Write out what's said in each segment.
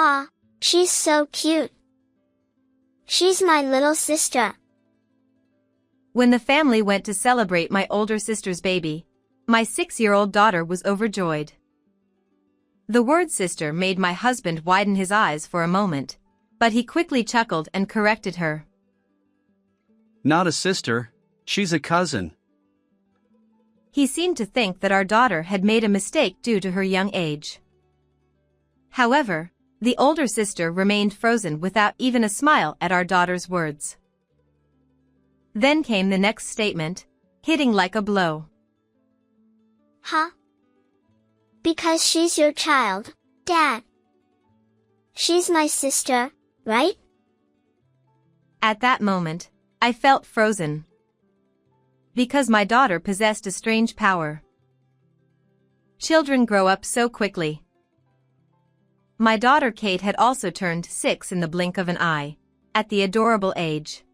Ah, she's so cute. She's my little sister. When the family went to celebrate my older sister's baby, my 6-year-old daughter was overjoyed. The word sister made my husband widen his eyes for a moment, but he quickly chuckled and corrected her. Not a sister, she's a cousin. He seemed to think that our daughter had made a mistake due to her young age. However, the older sister remained frozen without even a smile at our daughter's words. Then came the next statement, hitting like a blow. Huh? Because she's your child, Dad. She's my sister, right? At that moment, I felt frozen. Because my daughter possessed a strange power. Children grow up so quickly. My daughter Kate had also turned 6 in the blink of an eye, at the adorable age.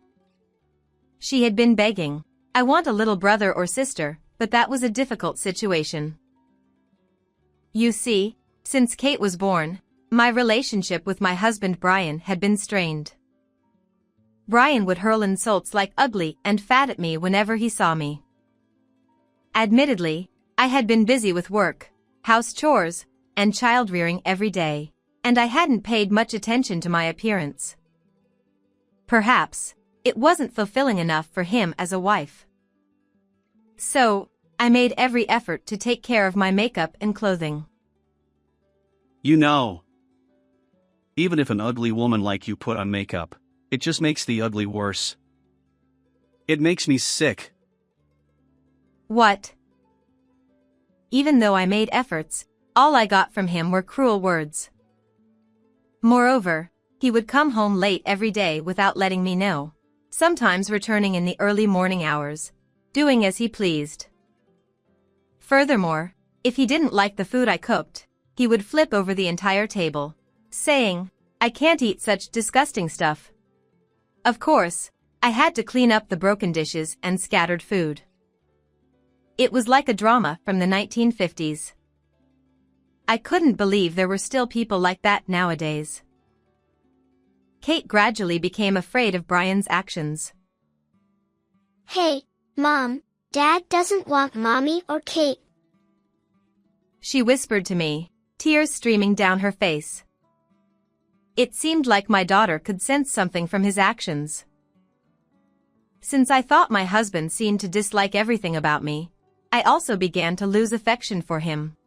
She had been begging, "I want a little brother or sister," but that was a difficult situation. You see, since Kate was born, my relationship with my husband Brian had been strained. Brian would hurl insults like ugly and fat at me whenever he saw me. Admittedly, I had been busy with work, house chores, and child rearing every day, and I hadn't paid much attention to my appearance. Perhaps, it wasn't fulfilling enough for him as a wife. So, I made every effort to take care of my makeup and clothing. You know, even if an ugly woman like you put on makeup, it just makes the ugly worse. It makes me sick. What? Even though I made efforts, all I got from him were cruel words. Moreover, he would come home late every day without letting me know, sometimes returning in the early morning hours, doing as he pleased. Furthermore, if he didn't like the food I cooked, he would flip over the entire table, saying, "I can't eat such disgusting stuff." Of course, I had to clean up the broken dishes and scattered food. It was like a drama from the 1950s. I couldn't believe there were still people like that nowadays. Kate gradually became afraid of Brian's actions. Hey, Mom, Dad doesn't want Mommy or Kate. She whispered to me, tears streaming down her face. It seemed like my daughter could sense something from his actions. Since I thought my husband seemed to dislike everything about me, I also began to lose affection for him.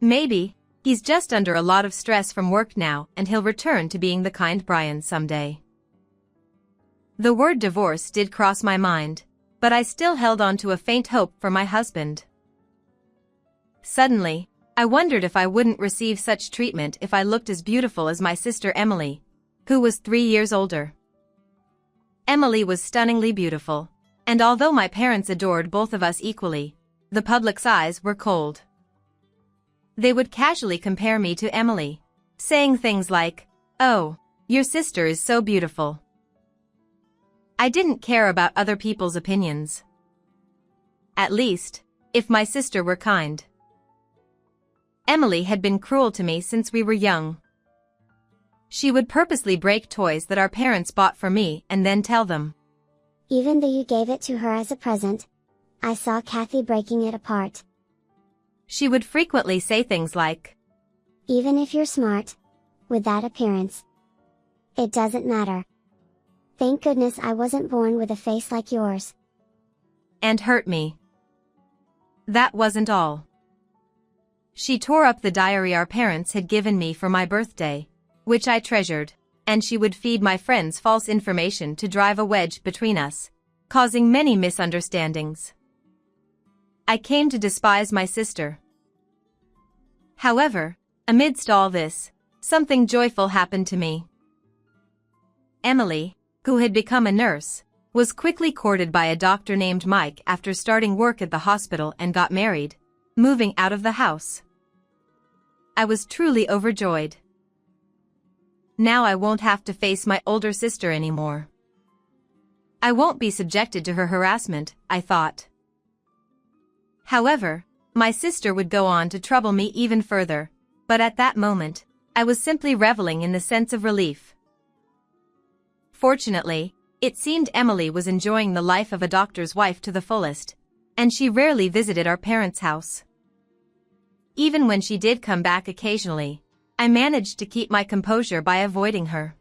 Maybe, he's just under a lot of stress from work now and he'll return to being the kind Brian someday. The word divorce did cross my mind, but I still held on to a faint hope for my husband. Suddenly, I wondered if I wouldn't receive such treatment if I looked as beautiful as my sister Emily, who was 3 years older. Emily was stunningly beautiful, and although my parents adored both of us equally, the public's eyes were cold. They would casually compare me to Emily, saying things like, "Oh, your sister is so beautiful." I didn't care about other people's opinions. At least, if my sister were kind. Emily had been cruel to me since we were young. She would purposely break toys that our parents bought for me and then tell them, "Even though you gave it to her as a present, I saw Kathy breaking it apart." She would frequently say things like, "Even if you're smart, with that appearance, it doesn't matter. Thank goodness I wasn't born with a face like yours." and hurt me. That wasn't all. She tore up the diary our parents had given me for my birthday, which I treasured, and she would feed my friends false information to drive a wedge between us, causing many misunderstandings. I came to despise my sister. However, amidst all this, something joyful happened to me. Emily, who had become a nurse, was quickly courted by a doctor named Mike after starting work at the hospital and got married, moving out of the house. I was truly overjoyed. Now I won't have to face my older sister anymore. I won't be subjected to her harassment, I thought. However, my sister would go on to trouble me even further, but at that moment, I was simply reveling in the sense of relief. Fortunately, it seemed Emily was enjoying the life of a doctor's wife to the fullest, and she rarely visited our parents' house. Even when she did come back occasionally, I managed to keep my composure by avoiding her.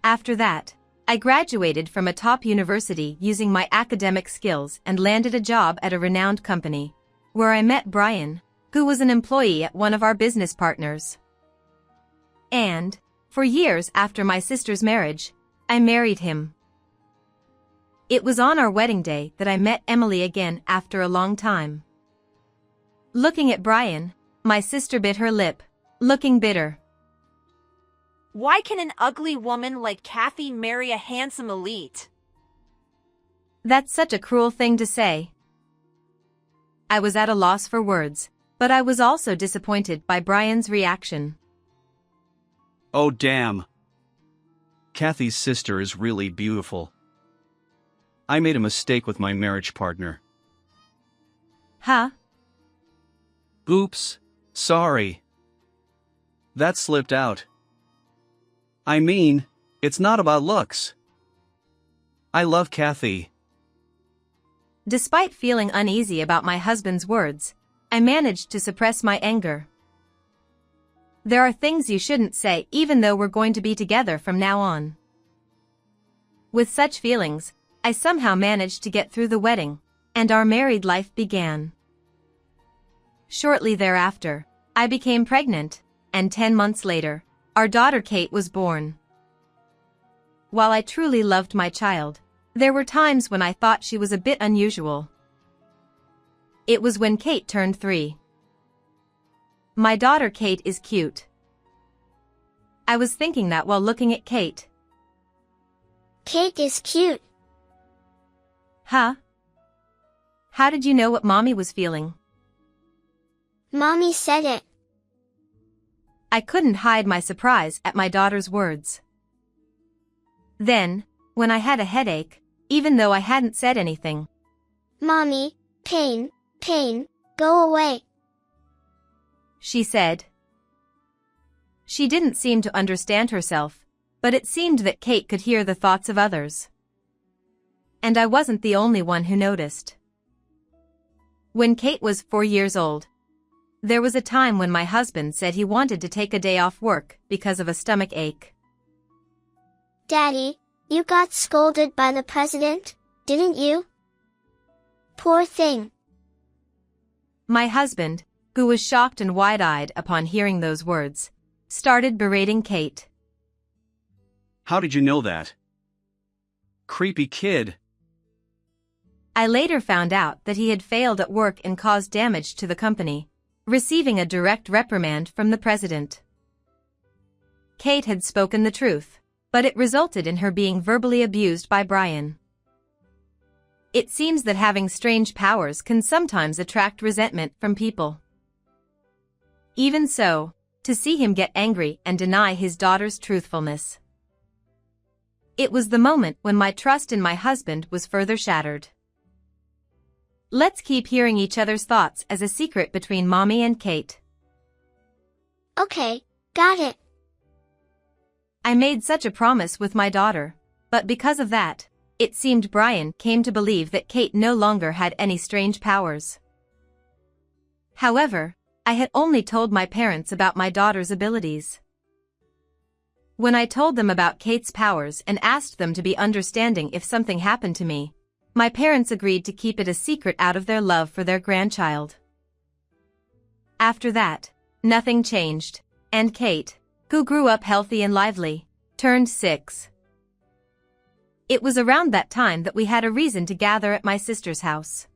After that, I graduated from a top university using my academic skills and landed a job at a renowned company, where I met Brian, who was an employee at one of our business partners. And, for years after my sister's marriage, I married him. It was on our wedding day that I met Emily again after a long time. Looking at Brian, my sister bit her lip, looking bitter. Why can an ugly woman like Kathy marry a handsome elite? That's such a cruel thing to say. I was at a loss for words, but I was also disappointed by Brian's reaction. Oh damn. Kathy's sister is really beautiful. I made a mistake with my marriage partner. Huh? Oops, sorry. That slipped out. I mean, it's not about looks. I love Kathy. Despite feeling uneasy about my husband's words, I managed to suppress my anger. There are things you shouldn't say even though we're going to be together from now on. With such feelings, I somehow managed to get through the wedding, and our married life began. Shortly thereafter, I became pregnant, and 10 months later, our daughter Kate was born. While I truly loved my child, there were times when I thought she was a bit unusual. It was when Kate turned 3. My daughter Kate is cute. I was thinking that while looking at Kate. Kate is cute. Huh? How did you know what Mommy was feeling? Mommy said it. I couldn't hide my surprise at my daughter's words. Then, when I had a headache, even though I hadn't said anything. Mommy, pain, go away. She said. She didn't seem to understand herself, but it seemed that Kate could hear the thoughts of others. And I wasn't the only one who noticed. When Kate was 4 years old, there was a time when my husband said he wanted to take a day off work because of a stomach ache. Daddy, you got scolded by the president, didn't you? Poor thing. My husband, who was shocked and wide-eyed upon hearing those words, started berating Kate. How did you know that? Creepy kid. I later found out that he had failed at work and caused damage to the company, receiving a direct reprimand from the president. Kate had spoken the truth, but it resulted in her being verbally abused by Brian. It seems that having strange powers can sometimes attract resentment from people. Even so, to see him get angry and deny his daughter's truthfulness. It was the moment when my trust in my husband was further shattered. Let's keep hearing each other's thoughts as a secret between Mommy and Kate. Okay, got it. I made such a promise with my daughter, but because of that, it seemed Brian came to believe that Kate no longer had any strange powers. However, I had only told my parents about my daughter's abilities. When I told them about Kate's powers and asked them to be understanding if something happened to me, my parents agreed to keep it a secret out of their love for their grandchild. After that, nothing changed, and Kate, who grew up healthy and lively, turned 6. It was around that time that we had a reason to gather at my sister's house.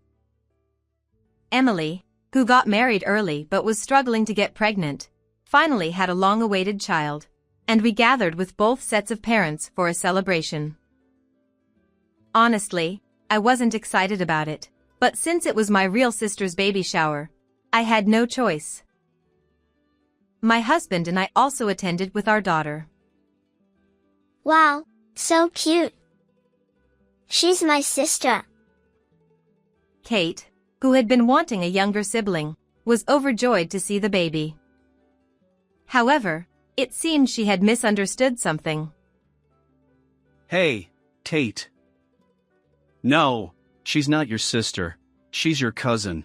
Emily, who got married early but was struggling to get pregnant, finally had a long-awaited child, and we gathered with both sets of parents for a celebration. Honestly, I wasn't excited about it, but since it was my real sister's baby shower, I had no choice. My husband and I also attended with our daughter. Wow, so cute. She's my sister. Kate, who had been wanting a younger sibling, was overjoyed to see the baby. However, it seemed she had misunderstood something. Hey, Kate. No, she's not your sister. She's your cousin.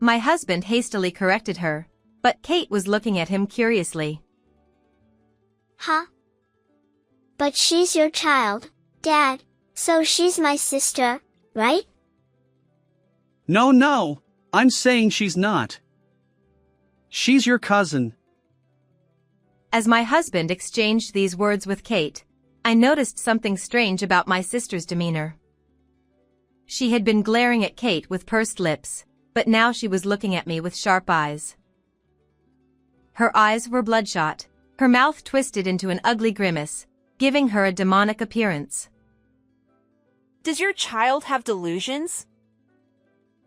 My husband hastily corrected her, but Kate was looking at him curiously. Huh? But she's your child, Dad, so she's my sister, right? No, I'm saying she's not. She's your cousin. As my husband exchanged these words with Kate, I noticed something strange about my sister's demeanor. She had been glaring at Kate with pursed lips, but now she was looking at me with sharp eyes. Her eyes were bloodshot, her mouth twisted into an ugly grimace, giving her a demonic appearance. Does your child have delusions?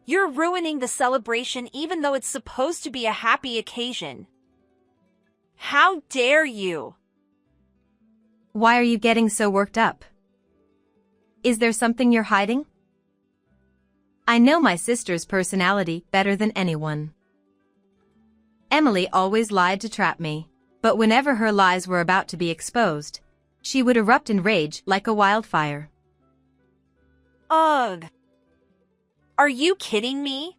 You're ruining the celebration even though it's supposed to be a happy occasion. How dare you? Why are you getting so worked up? Is there something you're hiding? I know my sister's personality better than anyone. Emily always lied to trap me, but whenever her lies were about to be exposed, she would erupt in rage like a wildfire. Ugh. Are you kidding me?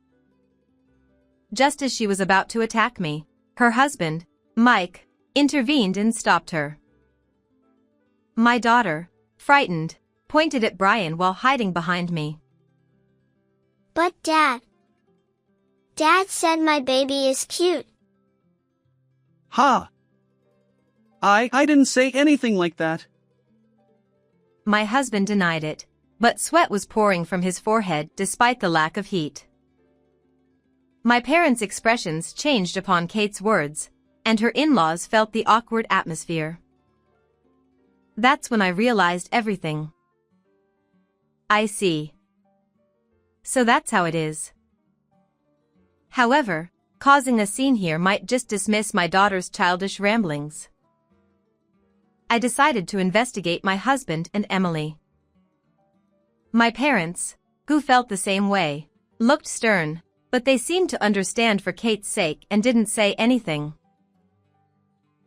Just as she was about to attack me, her husband, Mike, intervened and stopped her. My daughter, frightened, pointed at Brian while hiding behind me. But Dad said my baby is cute. Huh? I didn't say anything like that. My husband denied it, but sweat was pouring from his forehead despite the lack of heat. My parents' expressions changed upon Kate's words, and her in-laws felt the awkward atmosphere. That's when I realized everything. I see. So that's how it is. However, causing a scene here might just dismiss my daughter's childish ramblings. I decided to investigate my husband and Emily. My parents, who felt the same way, looked stern, but they seemed to understand for Kate's sake and didn't say anything.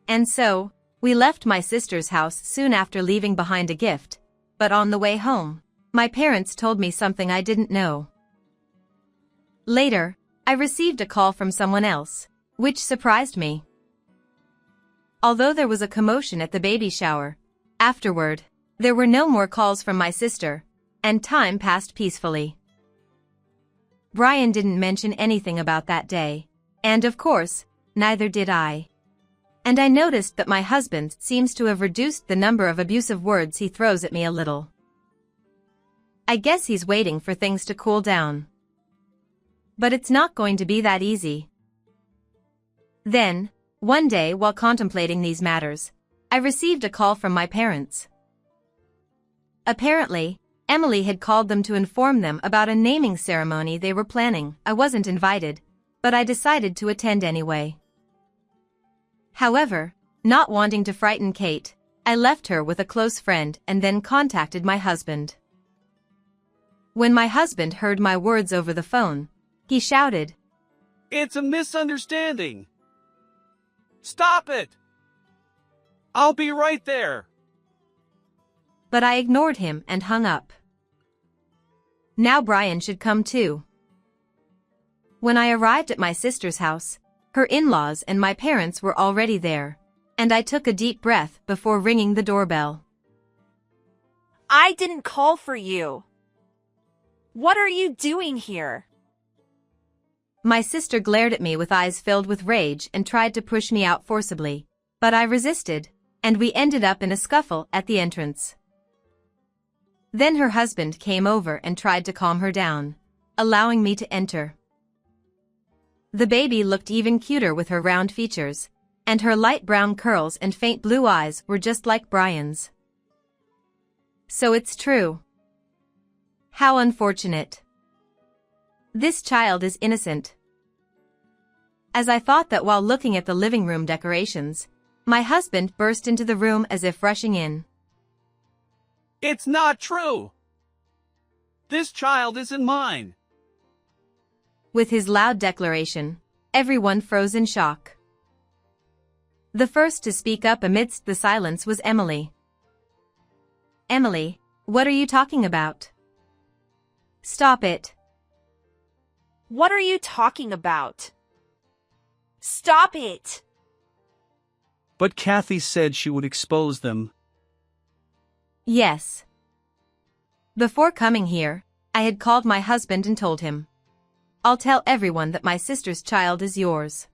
And so, we left my sister's house soon after leaving behind a gift, but on the way home, my parents told me something I didn't know. Later, I received a call from someone else, which surprised me. Although there was a commotion at the baby shower, afterward, there were no more calls from my sister, and time passed peacefully. Brian didn't mention anything about that day, and of course, neither did I. And I noticed that my husband seems to have reduced the number of abusive words he throws at me a little. I guess he's waiting for things to cool down. But it's not going to be that easy. Then, one day while contemplating these matters, I received a call from my parents. Apparently, Emily had called them to inform them about a naming ceremony they were planning. I wasn't invited, but I decided to attend anyway. However, not wanting to frighten Kate, I left her with a close friend and then contacted my husband. When my husband heard my words over the phone, he shouted, It's a misunderstanding. Stop it! I'll be right there. But I ignored him and hung up. Now Brian should come too. When I arrived at my sister's house, her in-laws and my parents were already there, and I took a deep breath before ringing the doorbell. I didn't call for you. What are you doing here? My sister glared at me with eyes filled with rage and tried to push me out forcibly, but I resisted, and we ended up in a scuffle at the entrance. Then her husband came over and tried to calm her down, allowing me to enter. The baby looked even cuter with her round features, and her light brown curls and faint blue eyes were just like Brian's. So it's true. How unfortunate. This child is innocent. As I thought that while looking at the living room decorations, my husband burst into the room as if rushing in. It's not true. This child isn't mine. With his loud declaration, everyone froze in shock. The first to speak up amidst the silence was Emily. "Emily, what are you talking about? Stop it." What are you talking about? Stop it! But Kathy said she would expose them. Yes. Before coming here, I had called my husband and told him, "I'll tell everyone that my sister's child is yours.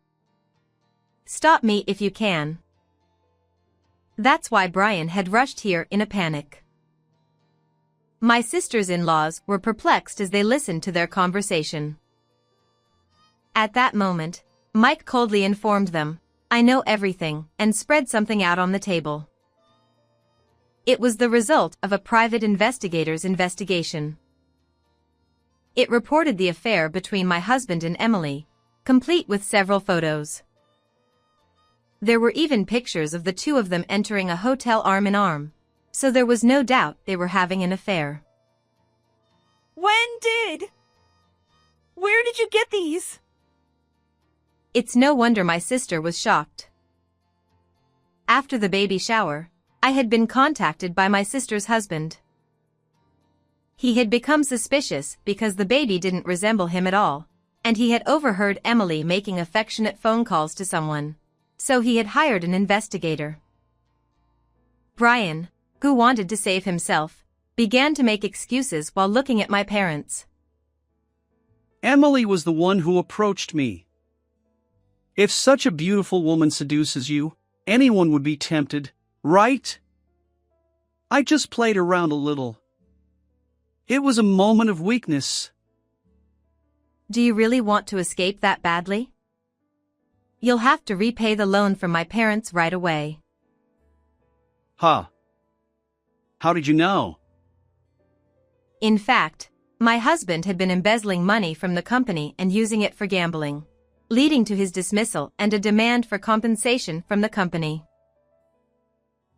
Stop me if you can." That's why Brian had rushed here in a panic. My sisters-in-laws were perplexed as they listened to their conversation. At that moment, Mike coldly informed them, "I know everything," and spread something out on the table. It was the result of a private investigator's investigation. It reported the affair between my husband and Emily, complete with several photos. There were even pictures of the two of them entering a hotel arm in arm, so there was no doubt they were having an affair. Where did you get these? It's no wonder my sister was shocked. After the baby shower, I had been contacted by my sister's husband. He had become suspicious because the baby didn't resemble him at all, and he had overheard Emily making affectionate phone calls to someone, so he had hired an investigator. Brian, who wanted to save himself, began to make excuses while looking at my parents. Emily was the one who approached me. If such a beautiful woman seduces you, anyone would be tempted, right? I just played around a little. It was a moment of weakness. Do you really want to escape that badly? You'll have to repay the loan from my parents right away. Huh. How did you know? In fact, my husband had been embezzling money from the company and using it for gambling, leading to his dismissal and a demand for compensation from the company.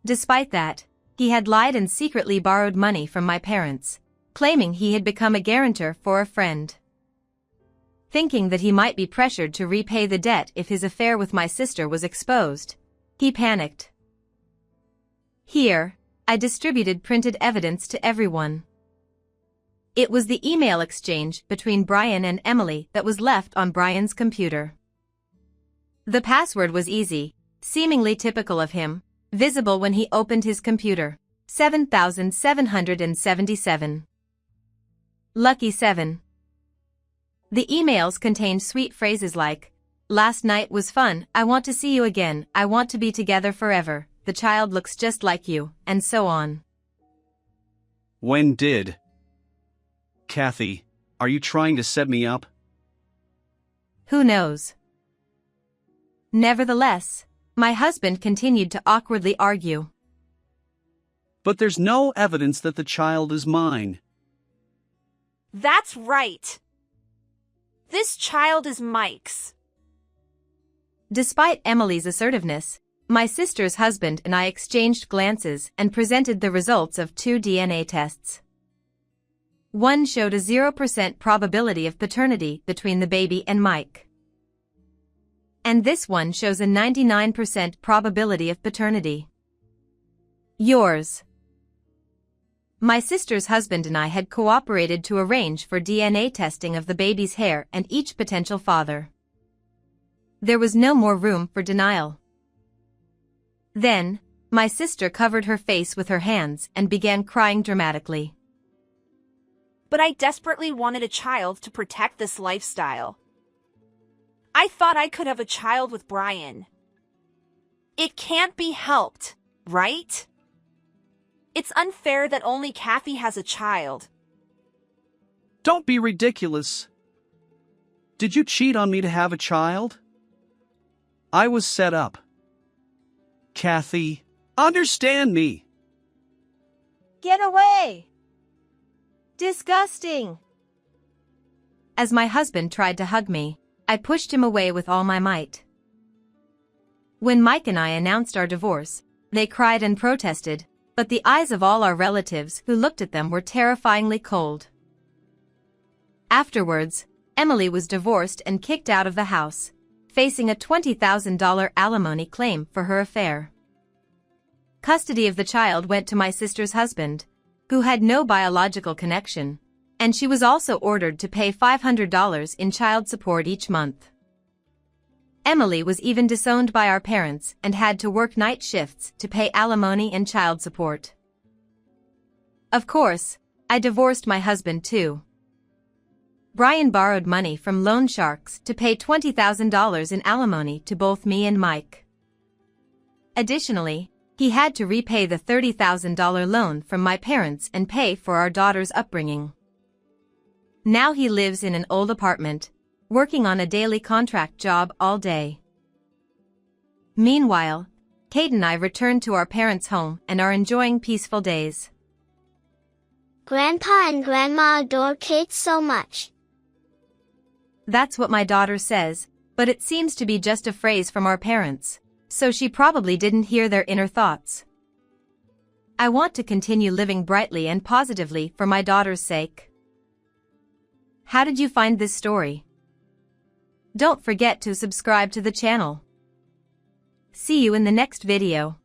Despite that, he had lied and secretly borrowed money from my parents, claiming he had become a guarantor for a friend. Thinking that he might be pressured to repay the debt if his affair with my sister was exposed, he panicked. Here, I distributed printed evidence to everyone. It was the email exchange between Brian and Emily that was left on Brian's computer. The password was easy, seemingly typical of him, visible when he opened his computer. 7,777. Lucky 7. The emails contained sweet phrases like, "Last night was fun, I want to see you again, I want to be together forever, the child looks just like you," and so on. When did? Kathy, are you trying to set me up? Who knows? Nevertheless, my husband continued to awkwardly argue. But there's no evidence that the child is mine. That's right. This child is Mike's. Despite Emily's assertiveness, my sister's husband and I exchanged glances and presented the results of 2 DNA tests. One showed a 0% probability of paternity between the baby and Mike. And this one shows a 99% probability of paternity. Yours. My sister's husband and I had cooperated to arrange for DNA testing of the baby's hair and each potential father. There was no more room for denial. Then, my sister covered her face with her hands and began crying dramatically. But I desperately wanted a child to protect this lifestyle. I thought I could have a child with Brian. It can't be helped, right? It's unfair that only Kathy has a child. Don't be ridiculous. Did you cheat on me to have a child? I was set up. Kathy, understand me. Get away! Disgusting! As my husband tried to hug me, I pushed him away with all my might. When Mike and I announced our divorce, they cried and protested, but the eyes of all our relatives who looked at them were terrifyingly cold. Afterwards, Emily was divorced and kicked out of the house, facing a $20,000 alimony claim for her affair. Custody of the child went to my sister's husband, who had no biological connection, and she was also ordered to pay $500 in child support each month. Emily was even disowned by our parents and had to work night shifts to pay alimony and child support. Of course, I divorced my husband too. Brian borrowed money from loan sharks to pay $20,000 in alimony to both me and Mike. Additionally, he had to repay the $30,000 loan from my parents and pay for our daughter's upbringing. Now he lives in an old apartment, working on a daily contract job all day. Meanwhile, Kate and I returned to our parents' home and are enjoying peaceful days. Grandpa and Grandma adore Kate so much. That's what my daughter says, but it seems to be just a phrase from our parents, so she probably didn't hear their inner thoughts. I want to continue living brightly and positively for my daughter's sake. How did you find this story? Don't forget to subscribe to the channel. See you in the next video.